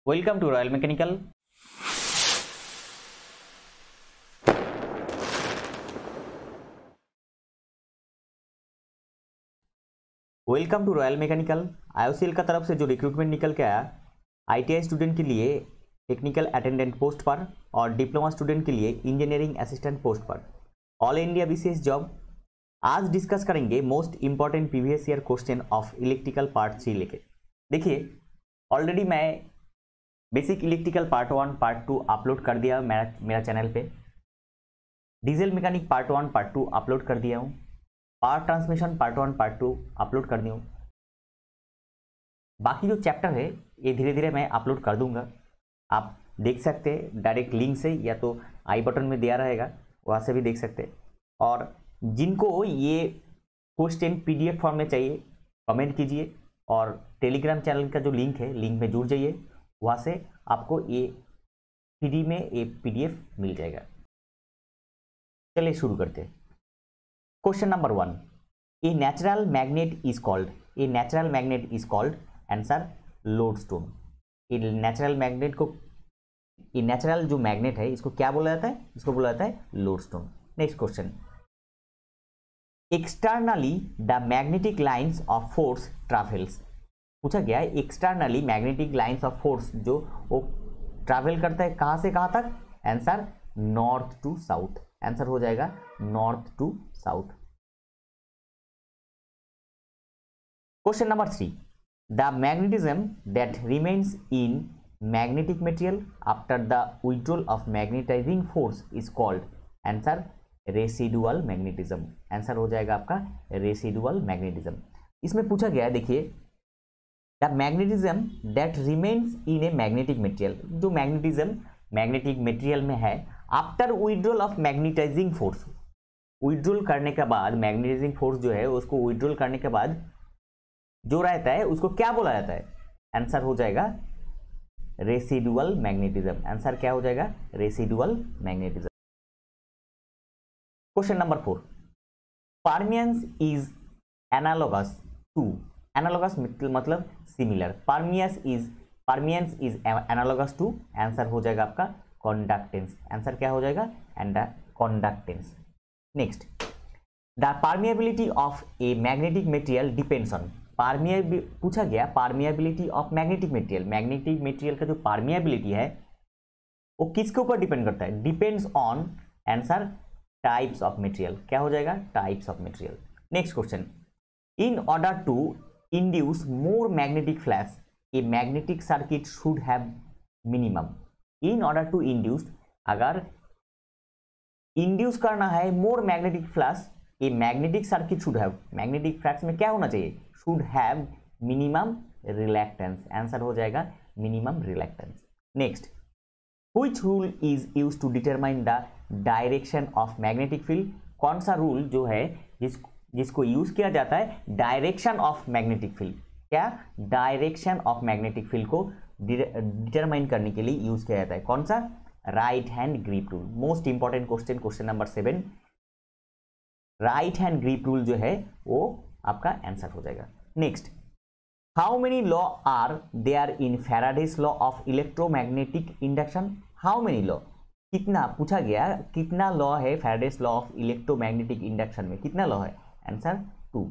Welcome to royal mechanical. Welcome to royal mechanical. IOCL का तरफ से जो रिक्रूटमेंट निकल के आया आईटीआई स्टूडेंट के लिए टेक्निकल अटेंडेंट पोस्ट पर और डिप्लोमा स्टूडेंट के लिए इंजीनियरिंग असिस्टेंट पोस्ट पर ऑल इंडिया बीसीएस जॉब। आज डिस्कस करेंगे most important previous year question of electrical part 3 लेके। देखिए ऑलरेडी मैं basic electrical part 1 part 2 upload कर दिया मेरा चैनल पे। Diesel mechanic part 1 part 2 upload कर दिया हूँ। Power transmission part 1 part 2 upload कर दिया हूँ। बाकी जो चैप्टर है ये धीरे धीरे मैं अपलोड कर दूंगा, आप देख सकते हैं डायरेक्ट लिंक से, या तो आई बटन में दिया रहेगा वहाँ से भी देख सकते हैं। और जिनको ये क्वेश्चन पीडीएफ फॉर्म में चाहिए कमेंट कीजिए और टेलीग्राम चैनल का जो लिंक है लिंक में जुड़ जाइए, वहाँ से आपको ये फ्री में ये पीडीएफ मिल जाएगा। चलिए शुरू करते हैं। Question number 1, a natural magnet is called, a natural magnet is called, answer lodestone. ये नेचुरल मैग्नेट को, ये नेचुरल जो मैग्नेट है इसको क्या बोला जाता है? इसको बोला जाता है lodestone. Next question, externally the magnetic lines of force travels. पूछा गया है externally magnetic lines of force जो वो ट्रैवल करता है कहां से कहां तक? Answer north to south. Answer हो जाएगा north to south. Question number 3, the magnetism that remains in magnetic material after the withdrawal of magnetising force is called, answer residual magnetism. Answer हो जाएगा आपका रेसिडुअल मैग्नेटिज्म। इसमें पूछा गया है, देखिए the magnetism that remains in a magnetic material, जो magnetism magnetic material में है after withdrawal of magnetising force, withdrawal करने के बाद मैग्नेटाइजिंग फोर्स जो है उसको विड्रॉल करने के बाद जो रहता है उसको क्या बोला जाता है? आंसर हो जाएगा रेसिडुअल मैग्नेटिज्म। आंसर क्या हो जाएगा? Residual magnetism. Question number 4, permeance is analogous to, analogous मतलब similar, permeance is analogous to, answer हो जाएगा आपका कंडक्टेंस। आंसर क्या हो जाएगा? And conductance. Next, the permeability of a magnetic material depends on, पूछा गया permeability of magnetic material, magnetic material का जो परमिएबिलिटी है वो किसके ऊपर डिपेंड करता है? Depends on, answer types of material. क्या हो जाएगा? Types of material. Next question, in order to induce more magnetic flux a magnetic circuit should have minimum, in order to induce, अगर इंड्यूस करना है more magnetic flux a magnetic circuit should have, magnetic flux में क्या होना चाहिए? Should have minimum reluctance. Answer हो जाएगा minimum reluctance. Next, which rule is used to determine the direction of magnetic field, कौन सा रूल जो है जिसको यूज किया जाता है डायरेक्शन ऑफ मैग्नेटिक फील्ड, क्या डायरेक्शन ऑफ मैग्नेटिक फील्ड को डिटरमाइन करने के लिए यूज किया जाता है? कौन सा? Right hand grip rule. Most important question, question number 7, right hand grip rule जो है वो आपका आंसर हो जाएगा। Next, how many law are there in Faraday's law of electromagnetic induction, how many law, कितना, पूछा गया कितना लॉ है Faraday's law of electromagnetic induction में, कितना लॉ है? आंसर 2,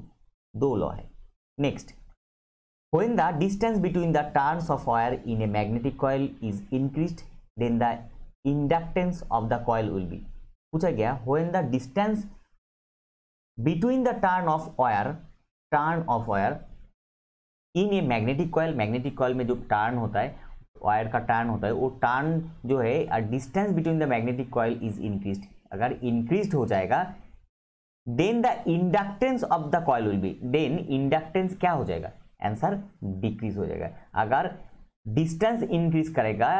2 लॉ है। Next, when the distance between the turns of wire in a magnetic coil is increased then the inductance of the coil will be, पूछा गया when the distance between the turn of wire in a magnetic coil, magnetic coil में जो turn होता है, wire का turn होता है, वो टर्न जो है distance between the magnetic coil is increased, अगर इंक्रीज्ड हो जाएगा then the inductance of the coil will be, then inductance क्या हो जाएगा? आंसर डिक्रीज हो जाएगा। अगर डिस्टेंस इंक्रीज करेगा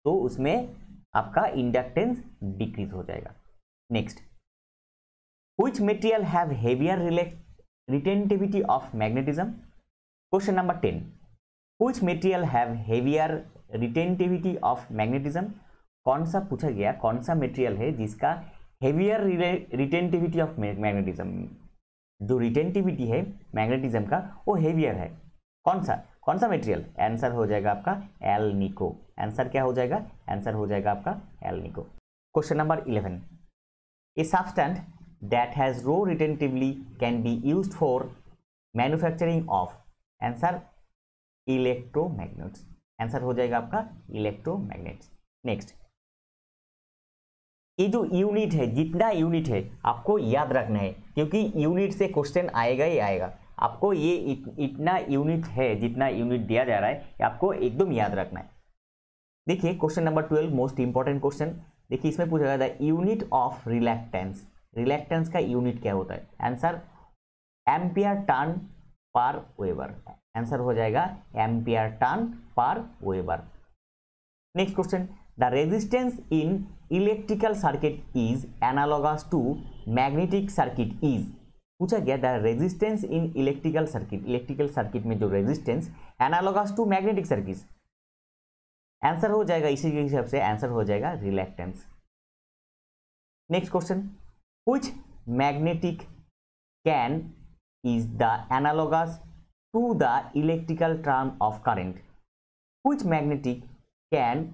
तो उसमें आपका इंडक्टेंस डिक्रीज हो जाएगा। Next, which material have heavier retentivity of magnetism, question number 10, which material have heavier retentivity of magnetism, कौन सा, पूछा गया कौन सा मटेरियल है जिसका हेवियर रिटेंटिविटी ऑफ मैग्नेटिज्म, जो रिटेंटिविटी है मैग्नेटिज्म का वो हेवियर है, कौन सा? कौन सा मटेरियल? आंसर हो जाएगा आपका एल निको। आंसर क्या हो जाएगा? आंसर हो जाएगा आपका alnico. Question number 11, a substance that has low retentively can be used for manufacturing of, answer electromagnets. Answer हो जाएगा आपका इलेक्ट्रोमैग्नेट्स। नेक्स्ट, ये जो यूनिट है, जितना यूनिट है आपको याद रखना है, क्योंकि यूनिट से क्वेश्चन आएगा ही आएगा। आपको ये इतना यूनिट है, जितना यूनिट दिया जा रहा है आपको एकदम याद रखना है। देखिए question number 12 most important question. देखिए इसमें पूछा गया था यूनिट ऑफ रिलैक्टेंस। रिलैक्टेंस का यूनिट क्या होता है? Answer ampere turn per weber. Answer हो जाएगा ampere turn per weber. Next question, the resistance in electrical circuit is analogous to magnetic circuit is. पूछा गया the resistance in electrical circuit में जो resistance analogous to magnetic circuit, answer हो जाएगा इसी के हिसाब से आंसर हो जाएगा reluctance. Next question, which magnetic can is the analogous to the electrical term of current. Which magnetic can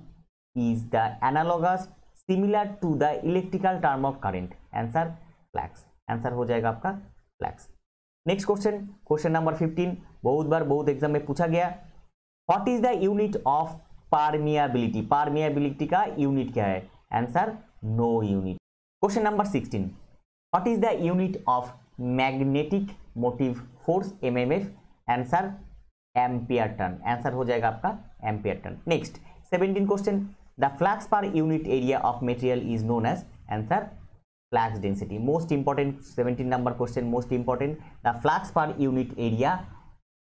is the analogous similar to the electrical term of current, answer flux. Answer हो जाएगा आपका flux. Next question, question number 15 बहुत बार बहुत exam में पूछा गया, what is the unit of permeability. Permeability का यूनिट क्या है? Answer no unit. Question number 16, what is the unit of magnetic motive force MMF, answer ampere turn. Answer हो जाएगा आपका ampere turn. Next 17 question, the flux per unit area of material is known as, answer flux density। most important 17 number question, most important, the flux per unit area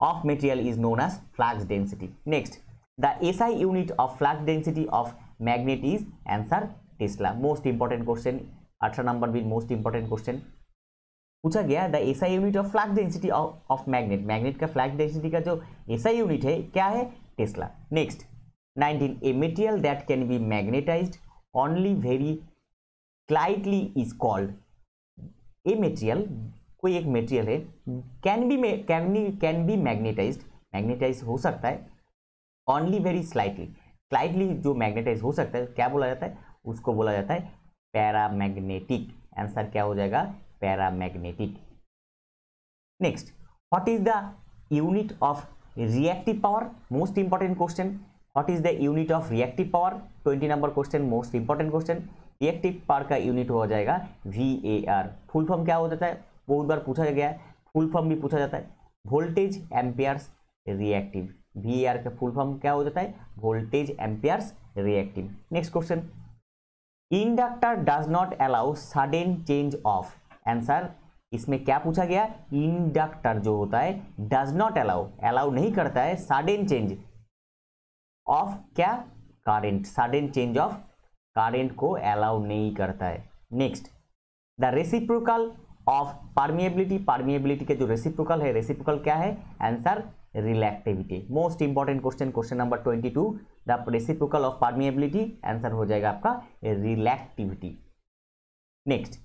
of material is known as flux density। next, the SI unit of flux density of magnet is, answer Tesla। most important question 18 number भी most important question पूछा गया, the SI unit of flux density of magnet। magnet का flux density का जो SI unit है क्या है? Tesla. next 19, a material that can be magnetized only very slightly is called। a material, कोई एक material है can be magnetized हो सकता है only very slightly जो magnetize हो सकता है क्या बोला जाता है? उसको बोला जाता है पैरामैग्नेटिक। आंसर क्या हो जाएगा? Paramagnetic. Next, what is the unit of reactive power. Most important question, what is the unit of reactive power? 20 number question, most important question. Reactive power का यूनिट हो जाएगा VAR। फुल फॉर्म क्या हो जाता है? बहुत बार पूछा गया है, फुल फॉर्म भी पूछा जाता है, वोल्टेज एम्पियर्स रिएक्टिव। VAR का फुल फॉर्म क्या हो जाता है? Voltage amperes reactive. Next question, inductor does not allow sudden change of, answer इसमें क्या पूछा गया? इंडक्टर जो होता है डज नॉट अलाउ नहीं करता है सडन चेंज ऑफ क्या? Current. Sudden change of current को अलाउ नहीं करता है। Next, the reciprocal of permeability. Permeability के जो रेसिप्रोकल है, रेसिप्रोकल क्या है? Answer reluctivity. Most important question, question number 22, the reciprocal of permeability, answer हो जाएगा आपका reluctivity. Next,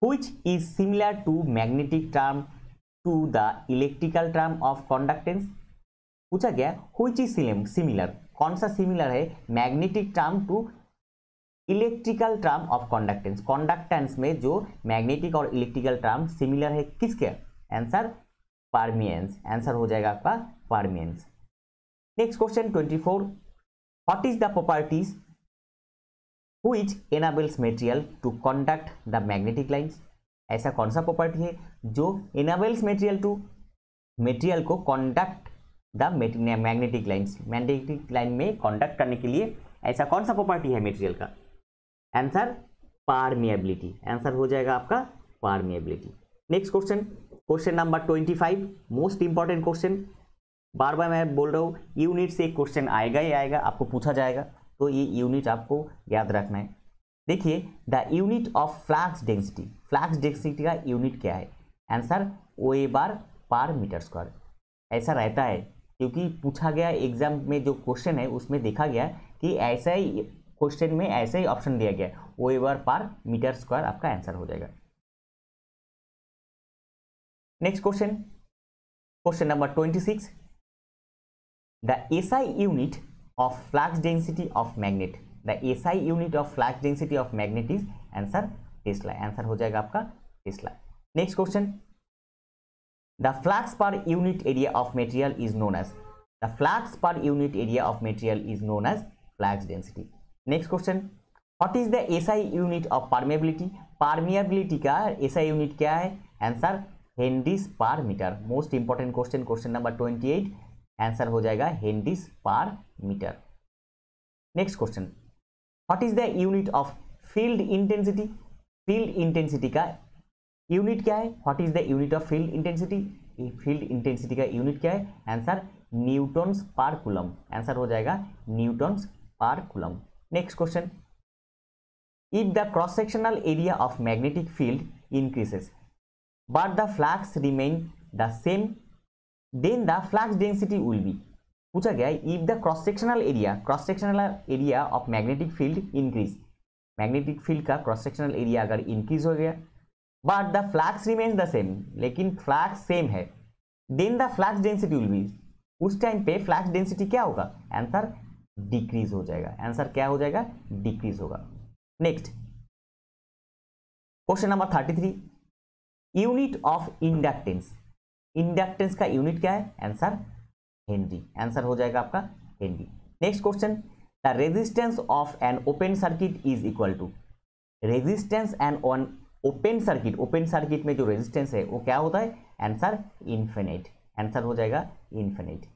which is similar to magnetic term to the electrical term of conductance। पूछा गया which is similar, कौन सा सिमिलर है magnetic term to electrical term of conductance. Conductance में जो मैग्नेटिक और इलेक्ट्रिकल टर्म सिमिलर है किसके? आंसर परमिएंस। आंसर हो जाएगा आपका permeance. Next question 24, what is the properties which enables material to conduct the magnetic lines। ऐसा कौन सा प्रॉपर्टी है जो enables material को conduct the magnetic lines। Magnetic line में conduct करने के लिए ऐसा कौन सा प्रॉपर्टी है मटेरियल का? Answer permeability. आंसर हो जाएगा आपका permeability. Next question, question number 25, most important question. बार बार मैं बोल रहा हूँ यूनिट से क्वेश्चन आएगा ही आएगा, आपको पूछा जाएगा, तो ये यूनिट आपको याद रखना है। देखिए the unit of flux density. Flux density का यूनिट क्या है? Answer weber per metre square. ऐसा रहता है क्योंकि पूछा गया एग्जाम में जो क्वेश्चन है उसमें देखा गया कि ऐसा ही क्वेश्चन में ऐसा ही ऑप्शन दिया गया, वेबर पर मीटर स्क्वायर आपका आंसर हो जाएगा। Next question, question number 26, the SI unit of flux density of magnet, the SI unit of flux density of magnet is answer tesla, answer हो जाएगा आपका tesla. Next question, the flux per unit area of material is known as, the flux per unit area of material is known as flux density. Next question, what is the SI unit of permeability, permeability का SI unit क्या है, answer henries per metre. Most important question, question number 28, answer हो जाएगा henries per metre. Next question, what is the unit of field intensity, field intensity का unit क्या है, what is the unit of field intensity, field intensity का unit क्या है, answer newtons per coulomb, answer हो जाएगा newtons per coulomb. Next question, if the cross sectional area of magnetic field increases but the flux remain the same then the flux density will be, पूछा गया है if the cross sectional area of magnetic field increase, magnetic field का cross sectional area अगर increase हो गया but the flux remains the same, लेकिन flux same है, then the flux density will be, उस टाइम पे फ्लक्स डेंसिटी क्या होगा, आंसर डिक्रीज हो जाएगा, आंसर क्या हो जाएगा, डिक्रीज होगा। Next question number 33, unit of inductance, inductance का यूनिट क्या है, आंसर हेनरी, आंसर हो जाएगा आपका henry. Next question, the resistance of an open circuit is equal to, resistance and on open circuit, open circuit में जो resistance है वो क्या होता है, आंसर इन्फिनिट, आंसर हो जाएगा infinite.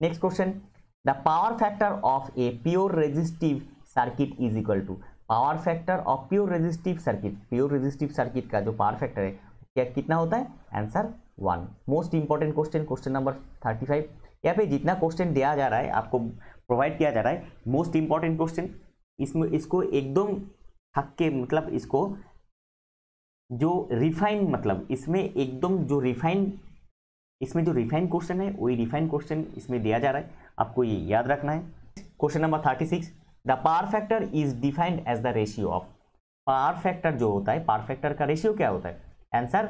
Next question, the power factor of a pure resistive circuit is equal to, power factor of pure resistive circuit, pure resistive circuit का जो पावर फैक्टर है क्या कितना होता है, answer 1। Most important question, question number 35, यहाँ पे जितना क्वेश्चन दिया जा रहा है आपको प्रोवाइड किया जा रहा है मोस्ट इंपॉर्टेंट क्वेश्चन, इसमें इसको एकदम थक के मतलब इसको जो रिफाइन मतलब इसमें एकदम जो रिफाइन, इसमें जो रिफाइन क्वेश्चन है वही रिफाइन क्वेश्चन इसमें दिया जा रहा है, आपको ये याद रखना है। Question number 36, the power factor is defined as the ratio of, power factor जो होता है, पावर फैक्टर का रेशियो क्या होता है, answer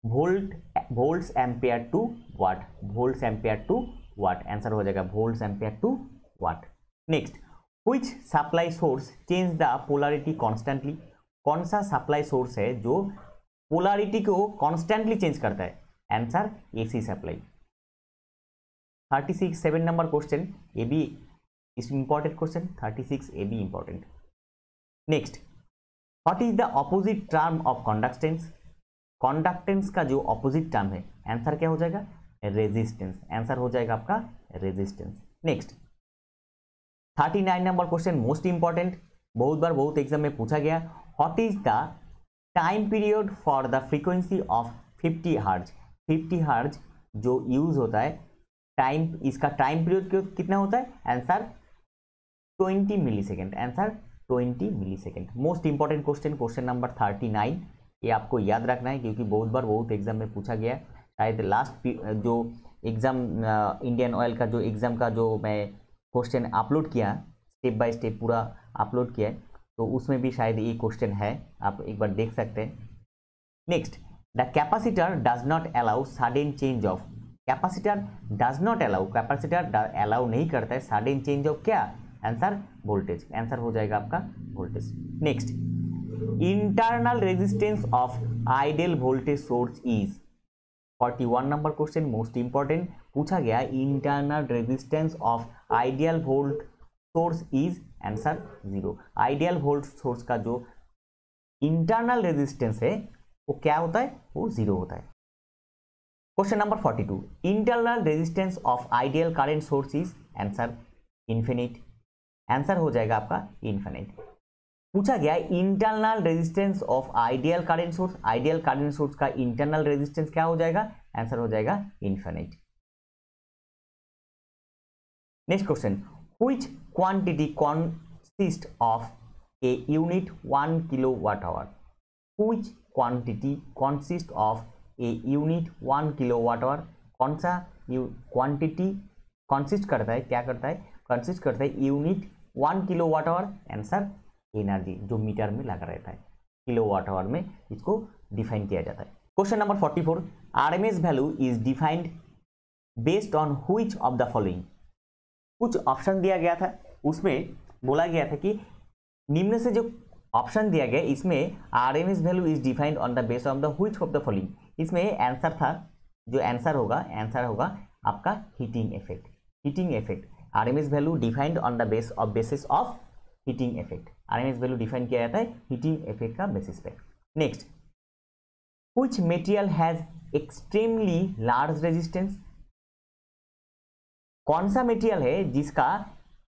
volts ampere to watt, volts ampere to watt, answer हो जाएगा volts ampere to watt. Next, which supply source change the polarity constantly, कौन सा सप्लाई सोर्स है जो पोलैरिटी को कॉन्स्टेंटली चेंज करता है, answer AC supply. 36 7 number question, ये भी इंपॉर्टेंट क्वेश्चन, 36 ए भी important. Next, what is the opposite term of conductance, conductance का जो ऑपोजिट टर्म है आंसर क्या हो जाएगा, रेजिस्टेंस, आंसर हो जाएगा आपका resistance. Next 39 number question, most important, बहुत बार बहुत एग्जाम में पूछा गया, what is the time period for the frequency of 50 hertz, 50 hertz जो यूज होता है टाइम, इसका टाइम पीरियड कितना होता है, answer 20 millisecond, answer 20 millisecond. Most important question, question number 39, ये आपको याद रखना है क्योंकि बहुत बार बहुत एग्जाम में पूछा गया, शायद लास्ट जो एग्जाम इंडियन ऑयल का जो एग्जाम का जो मैं क्वेश्चन अपलोड किया, स्टेप बाय स्टेप पूरा अपलोड किया है, तो उसमें भी शायद ये क्वेश्चन है, आप एक बार देख सकते हैं। Next, the capacitor does not allow sudden change of, capacitor does not allow, capacitor allow नहीं करता है सडन चेंज ऑफ क्या, आंसर वोल्टेज, आंसर हो जाएगा आपका voltage. Next, internal resistance of ideal voltage source is, 41 number question, most important, पूछा गया internal resistance of ideal volt source is, answer 0। Ideal volt source का जो इंटरनल रेजिस्टेंस है वो क्या होता है, वो 0 होता है। Question number 42, internal resistance of ideal current source is, answer infinite, answer हो जाएगा आपका इन्फिनिट। पूछा गया internal resistance of ideal current source, ideal current source का इंटरनल रेजिस्टेंस क्या हो जाएगा, आंसर हो जाएगा infinite. Next question, which quantity consist of a unit 1 kilowatt hour, which quantity consist of a unit 1 kilowatt hour, कौन सा quantity consist करता है, क्या करता है, कंसिस्ट करता है unit 1 kilowatt hour, answer energy जो मीटर में लगा रहता है, किलोवाट आवर में इसको डिफाइन किया जाता है। Question number 44, RMS value is defined based on which of the following. कुछ ऑप्शन दिया गया था, उसमें बोला गया था कि निम्न से जो ऑप्शन दिया गया इसमें RMS value is defined on the base of the which of the following. इसमें आंसर था, जो आंसर होगा आपका heating effect. Heating effect RMS value defined on the basis of heating effect. RMS value define किया जाता है heating effect का basis पे। Next, which material has extremely large resistance. कौन सा मटेरियल है जिसका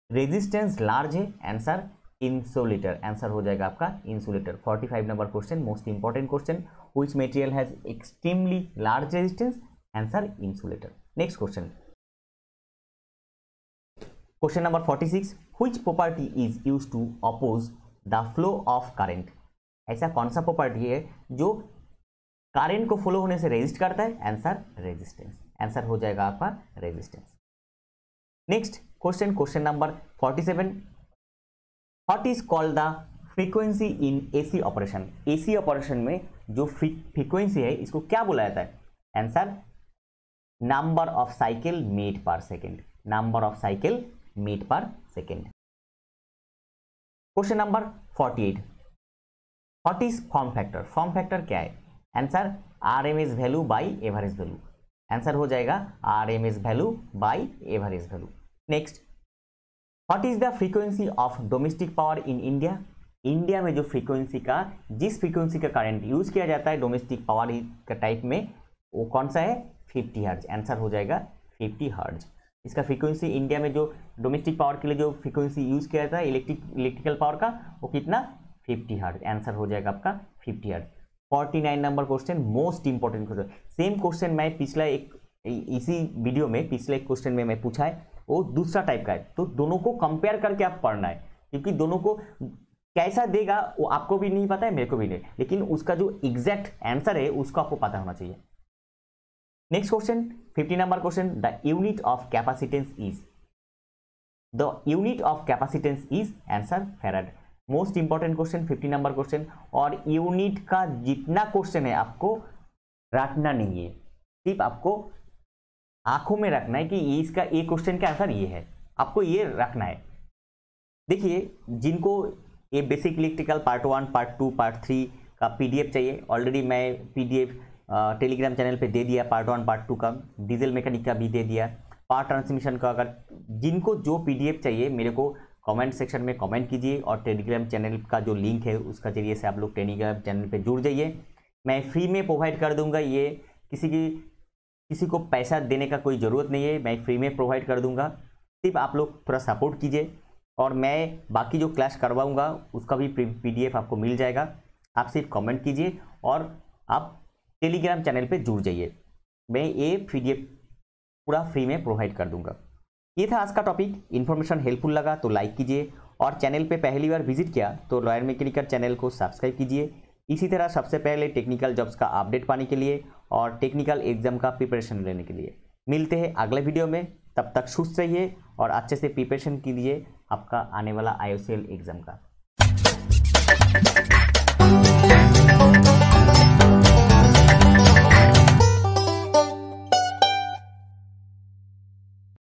रेजिस्टेंस लार्ज है? Answer insulator. आंसर हो जाएगा आपका insulator. 45 number question, most important question. Which material has extremely large resistance? Answer insulator. Next question, question number 46, which property is used to oppose the flow of current. ऐसा कौन सा property है जो current को flow होने से resist करता है? Answer resistance. आंसर हो जाएगा आपका resistance. Next question, question number 47, what is called the frequency in AC operation. AC operation में जो फ्रीक्वेंसी है इसको क्या बुलाया जाता है? Answer number of cycle made per second. Number of cycle made per second. Question number 48, what is form factor. Form factor क्या है? Answer RMS value by average value. Answer हो जाएगा RMS value by average value. Next, what is the frequency of domestic power in India. India में जो frequency का, जिस frequency का current use किया जाता है डोमेस्टिक पावर का टाइप में, वो कौन सा है? 50 हर्ट्ज। आंसर हो जाएगा 50 हर्ट्ज। इसका फ्रीक्वेंसी इंडिया में जो डोमेस्टिक पावर के लिए जो फ्रीक्वेंसी यूज किया जाता है इलेक्ट्रिकल पावर का, वो कितना? 50 हर्ट्ज। आंसर हो जाएगा आपका 50 hertz. 49 number question, most important question. Same question मैं पिछला इसी वीडियो में पिछले एक क्वेश्चन में मैं पूछा है, वो दूसरा टाइप का है, तो दोनों को कंपेयर करके आप पढ़ना है, क्योंकि दोनों को कैसा देगा वो आपको भी नहीं पता है, मेरे को भी नहीं, लेकिन उसका जो एग्जैक्ट आंसर है उसको आपको पता होना चाहिए। Next question, 50 number question, the unit of capacitance is. The unit of capacitance is answer farad. Most important question, 50 number question. और यूनिट का जितना क्वेश्चन है आपको रखना नहीं है, सिर्फ आपको आंखों में रखना है कि इसका ये क्वेश्चन का आंसर ये है, आपको ये रखना है। देखिए, जिनको ये basic electrical part 1, part 2, part 3 का पीडीएफ चाहिए, ऑलरेडी मैं पीडीएफ टेलीग्राम चैनल पे दे दिया। पार्ट 1, पार्ट 2 का, डीजल मैकेनिक का भी दे दिया, पावर ट्रांसमिशन का। अगर जिनको जो पीडीएफ चाहिए मेरे को कमेंट सेक्शन में कमेंट कीजिए, और टेलीग्राम चैनल का जो लिंक है उसका जरिए से आप लोग टेलीग्राम चैनल पे जुड़ जाइए। मैं फ्री में प्रोवाइड कर दूंगा, ये किसी को पैसा देने का कोई ज़रूरत नहीं है, मैं फ्री में प्रोवाइड कर दूंगा। सिर्फ आप लोग थोड़ा सपोर्ट कीजिए, और मैं बाकी जो क्लास करवाऊंगा उसका भी पीडीएफ आपको मिल जाएगा। आप सिर्फ कमेंट कीजिए और आप टेलीग्राम चैनल पे जुड़ जाइए, मैं ये पीडीएफ पूरा फ्री में प्रोवाइड कर दूंगा। ये था आज का टॉपिक। इन्फॉर्मेशन हेल्पफुल लगा तो लाइक कीजिए, और चैनल पे पहली बार विजिट किया तो लॉयर मैकेनिकल चैनल को सब्सक्राइब कीजिए। इसी तरह सबसे पहले टेक्निकल जॉब्स का अपडेट पाने के लिए और टेक्निकल एग्जाम का प्रिपरेशन लेने के लिए मिलते हैं अगले वीडियो में। तब तक सुस्त रहिए और अच्छे से प्रिपरेशन कीजिए आपका आने वाला IOCL एग्जाम का।